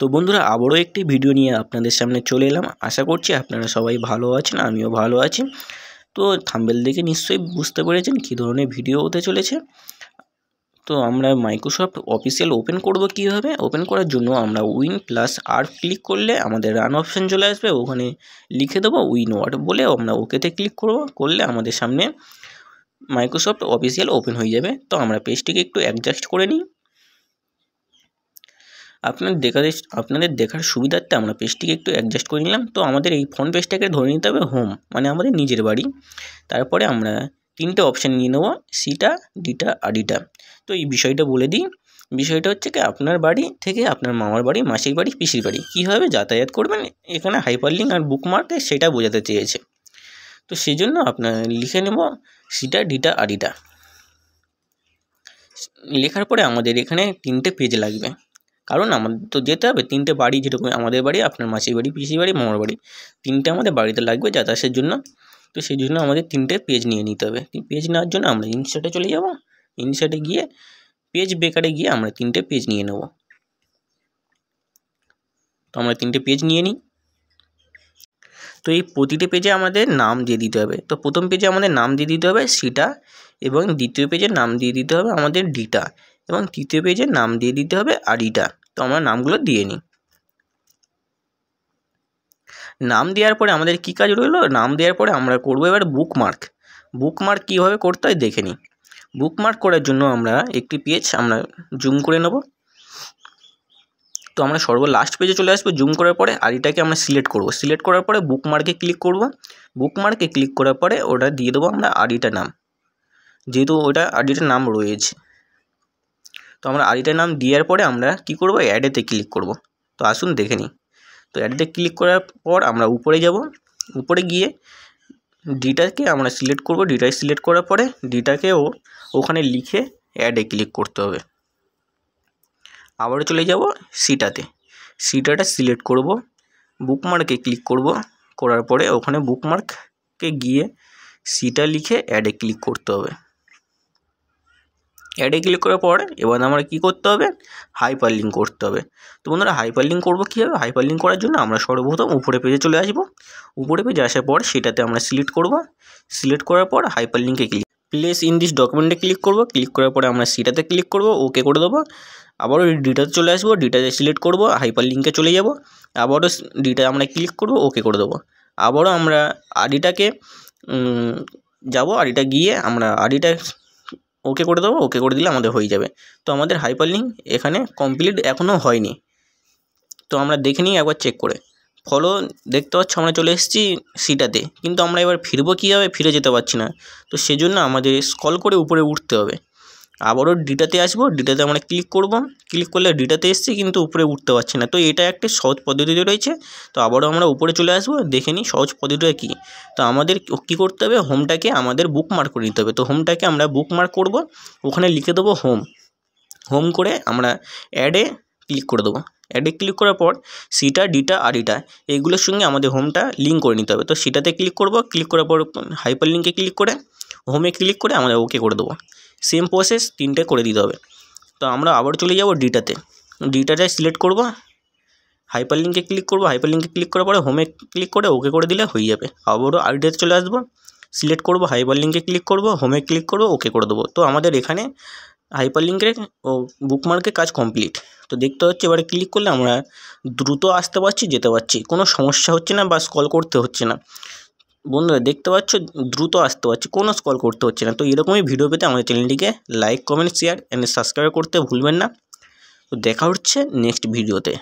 তো বন্ধুরা আবারও একটি ভিডিও নিয়ে আপনাদের সামনে চলে এলাম। আশা করছি আপনারা সবাই ভালো আছেন, আমিও ভালো আছি। তো থাম্বনেল দেখে নিশ্চয়ই বুঝতে পেরেছেন কী ধরনের ভিডিও হতে চলেছে। তো আমরা মাইক্রোসফট অফিসিয়াল ওপেন করব কীভাবে। ওপেন করার জন্য আমরা Win+R ক্লিক করলে আমাদের রান অপশান চলে আসবে। ওখানে লিখে দেবো WinWord বলে আমরা ওকেতে ক্লিক করলে আমাদের সামনে মাইক্রোসফট অফিসিয়াল ওপেন হয়ে যাবে। তো আমরা পেজটিকে একটু অ্যাডজাস্ট করে নিই। আপনাদের দেখার সুবিধার্থে আমরা পেজটিকে একটু অ্যাডজাস্ট করে নিলাম। তো আমাদের এই ফ্রন্ট পেজটাকে ধরে নিতে হবে হোম, মানে আমাদের নিজের বাড়ি। তারপরে আমরা তিনটে অপশান নিয়ে নেব, সিটা, ডিটা আর ডিটা। তো এই বিষয়টা বলে দিই। বিষয়টা হচ্ছে কি, আপনার বাড়ি থেকে আপনার মামার বাড়ি, মাসির বাড়ি, পিসির বাড়ি কীভাবে যাতায়াত করবেন, এখানে হাইপারলিঙ্ক আর বুকমার্কে সেটা বোঝাতে চেয়েছে। তো সেই জন্য আপনার লিখে নেব সিটা, ডিটা আর ডিটা। লেখার পরে আমাদের এখানে তিনটে পেজ লাগবে, কারণ আমাদের তো যেতে হবে তিনটে বাড়ি, যেরকম আমাদের বাড়ি, আপনার মাসির বাড়ি, পিসির বাড়ি, মামার বাড়ি, তিনটে আমাদের বাড়িতে লাগবে যাতায়াতের জন্য। তো সেই জন্য আমাদের তিনটে পেজ নিয়ে নিতে হবে। পেজ নেওয়ার জন্য আমরা ইনসার্টে চলে যাব। ইনসার্টে গিয়ে পেজ ব্রেকারে গিয়ে আমরা তিনটে পেজ নিয়ে নেব। তো আমরা তিনটে পেজ নিয়ে নিই। তো এই প্রতিটি পেজে আমাদের নাম দিয়ে দিতে হবে। তো প্রথম পেজে আমাদের নাম দিয়ে দিতে হবে সিটা, এবং দ্বিতীয় পেজের নাম দিয়ে দিতে হবে আমাদের ডিটা, এবং তৃতীয় পেজের নাম দিয়ে দিতে হবে আডিটা। তো আমরা নামগুলো দিয়ে নিই। নাম দেওয়ার পরে আমাদের কী কাজ রইলো, নাম দেওয়ার পরে আমরা করবো এবার বুকমার্ক। বুকমার্ক কীভাবে করতে হয় দেখে নিই। বুকমার্ক করার জন্য আমরা একটি পেজ আমরা জুম করে নেব। তো আমরা লাস্ট পেজে চলে আসবো। জুম করার পরে আইডিটাকে আমরা সিলেক্ট করব। সিলেক্ট করার পরে বুকমার্কে ক্লিক করব। বুকমার্কে ক্লিক করার পরে ওটা দিয়ে দেবো আমরা আইডিটার নাম, যেহেতু ওটা আইডিটার নাম রয়েছে। তো আমরা আইডিটার নাম দেওয়ার পরে আমরা কি করব, অ্যাডেতে ক্লিক করব। তো আসুন দেখে নিই। তো অ্যাডেতে ক্লিক করার পর আমরা উপরে যাব। উপরে গিয়ে ডিটাকে আমরা সিলেক্ট করব। ডিটাকে সিলেক্ট করার পরে ডিটাকেও ওখানে লিখে অ্যাডে ক্লিক করতে হবে। আবারও চলে যাব সিটাতে। সিটাটা সিলেক্ট করব, বুকমার্কে ক্লিক করব। করার পরে ওখানে বুকমার্কে গিয়ে সিটা লিখে অ্যাডে ক্লিক করতে হবে। অ্যাডে ক্লিক করার পর এবার আমরা কী করতে হবে, হাইপারলিঙ্ক করতে হবে। তো বন্ধুরা হাইপারলিঙ্ক করবো কীভাবে, হাইপারলিঙ্ক করার জন্য আমরা সর্বপ্রথম উপরে পেজে চলে আসব। উপরে পেজে আসার পর সেটাতে আমরা সিলেক্ট করব। সিলেক্ট করার পর হাইপারলিঙ্কে ক্লিক, প্লেস ইন দিস ডকুমেন্টে ক্লিক করব। ক্লিক করার পরে আমরা সিটাতে ক্লিক করব, ওকে করে দেবো। আবারও ডিটাতে চলে আসবো, ডিটাতে সিলেক্ট করব, হাইপারলিঙ্কে চলে যাব। আবারও ডিটা আমরা ক্লিক করব, ওকে করে দেবো। আবারও আমরা আডিটাকে যাব, আডিটা গিয়ে আমরা আডিটা ওকে করে দেবো। ওকে করে দিলে আমাদের হয়ে যাবে। তো আমাদের হাইপারলিঙ্ক এখানে কমপ্লিট এখনও হয়নি। তো আমরা দেখে নিই একবার চেক করে। ফলো দেখতে পাচ্ছ আমরা চলে এসেছি সিটাতে, কিন্তু আমরা এবার ফিরবো কীভাবে, ফিরে যেতে পারছি না। তো সেজন্য আমাদের স্ক্রল করে উপরে উঠতে হবে। আবারও ডিটাতে আসবো, ডিটাতে আমরা ক্লিক করব। ক্লিক করলে ডিটাতে এসেছি, কিন্তু উপরে উঠতে পারছি না। তো এটা একটা সহজ পদ্ধতি রয়েছে। তো আবারও আমরা উপরে চলে আসবো, দেখে নিই সহজ পদ্ধতিটা কী। তো আমাদের কী করতে হবে, হোমটাকে আমাদের বুকমার্ক করে নিতে হবে। তো হোমটাকে আমরা বুকমার্ক করব, ওখানে লিখে দেবো হোম। হোম করে আমরা অ্যাডে ক্লিক করে দেবো। অ্যাডে ক্লিক করার পর সিটা, ডিটা আর ডিটা এইগুলোর সঙ্গে আমাদের হোমটা লিঙ্ক করে নিতে হবে। তো সিটাতে ক্লিক করব। ক্লিক করার পর হাইপারলিঙ্কে ক্লিক করে হোমে ক্লিক করে আমরা ওকে করে দেবো। সেম প্রসেস তিনটে করে দিতে হবে। তো আমরা আবার চলে যাব ডিটাতে। ডিটাটায় সিলেক্ট করব, হাইপারলিঙ্কে ক্লিক করব। হাইপারলিঙ্কে ক্লিক করার পরে হোমে ক্লিক করে ওকে করে দিলে হয়ে যাবে। আবারও আইডিটাতে চলে আসবো, সিলেক্ট করব, হাইপারলিঙ্কে ক্লিক করব, হোমে ক্লিক করব, ওকে করে দেবো। তো আমাদের এখানে হাইপারলিঙ্কের ও বুকমার্কের কাজ কমপ্লিট। তো দেখতে হচ্ছে এবারে ক্লিক করলে আমরা দ্রুত আসতে পারছি, যেতে পারছি, কোনো সমস্যা হচ্ছে না বা স্ক্রল করতে হচ্ছে না। বন্ধুরা দেখতে পাচ্ছ দ্রুত আসতে পারছি, কোনো স্ক্রল করতে হচ্ছে না। তো এরকমই ভিডিও পেতে আমাদের চ্যানেলটিকে like, comment, share and subscribe করতে ভুলবেন না। তো দেখা হচ্ছে নেক্সট ভিডিওতে।